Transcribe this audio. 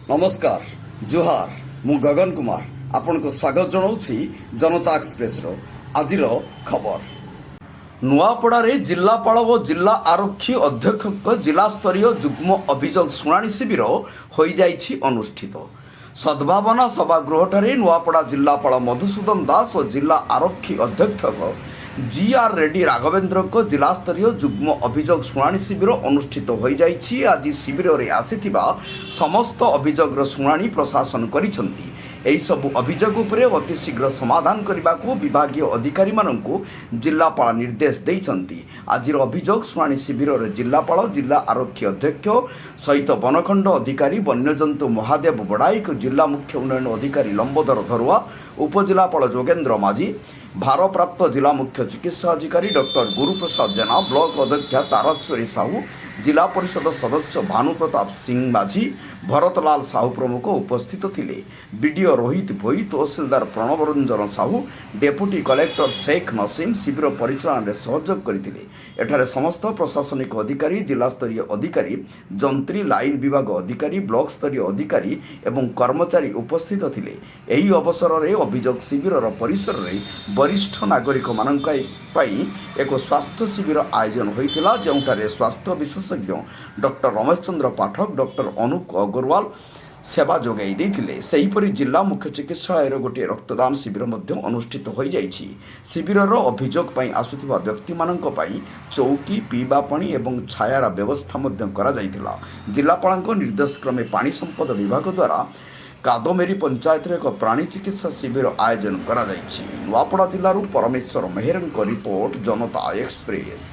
नमस्कार जुहार मु गगन कुमार आपण को स्वागत जनाऊँगी जनता एक्सप्रेस आज खबर नुआपड़े जिलापाल और जिला आरक्षी अध्यक्ष जिला स्तरीय जुग्म अभियोग शुणाणी शिविर हो अनुष्ठित सद्भावना सभागृह नुआपड़ा जिलापाल मधुसूदन दास और जिला आरक्षी अध्यक्ष जी.आर. रेड्डी राघवेंद्र को जिला स्तरीय जुग्म अभियोग शुणाणी शिविर अनुष्ठित हो जाइछि। आज शिविर रे आसीथिबा समस्त अभियोगर शुणाणी प्रशासन करिसंती। एही सब अभियोग उपरे अति शीघ्र समाधान करने को विभागीय अधिकारी माननकु जिलापाल निर्देश देइछंती। आज अभियोग शुणाणी शिविर रे जिलापाल जिला आरक्षी अध्यक्ष सहित बनखंड अधिकारी वन्यजंतु महादेव बड़ाई जिला मुख्य उन्नयन अधिकारी लंबोदर धरुआ उपजिलापाल जोगेन्द्र माझी भारप्राप्त जिला मुख्य चिकित्सा अधिकारी डॉक्टर गुरुप्रसाद जेना ब्लॉक अध्यक्षा ताराश्वरी साहू जिला परिषद सदस्य भानुप्रताप सिंह माझी भरतलाल साहू प्रमुख उपस्थित थिले। बीडीओ रोहित भोई तहसीलदार प्रणव रंजन साहू डेपुटी कलेक्टर शेख नसीम शिविर परिचालन में सहयोग करथिले। एठारे समस्त प्रशासनिक अधिकारी जिला स्तरीय अधिकारी जंत्री लाइन विभाग अधिकारी ब्लॉक स्तरीय अधिकारी एवं कर्मचारी उपस्थित थिले। एही अवसर में अभियोग शिविर परिसर में वरिष्ठ नागरिक मानक एक स्वास्थ्य शिविर आयोजन होता जोठारे स्वास्थ्य विशेषज्ञ डॉक्टर रमेश चंद्र पाठक डॉक्टर अनूप अग्रवाल सेवा जोगाई देथिले। सेहीपरि जिला मुख्य चिकित्सालय गोटे रक्तदान शिविर अनुष्ठित हो जाइछि। शिविर अभियोग पई आसुथिबा व्यक्ति मानक पई चौकी पीवा पानी एवं छायार व्यवस्था करा जाइथिला। जिलापालक निर्देश क्रमे पानी संपद विभाग द्वारा कादमेरी पंचायत एक प्राणी चिकित्सा शिविर आयोजन करा जाइछि। नुआपड़ा जिल्लारू परमेश्वर मेहरन रिपोर्ट जनता एक्सप्रेस।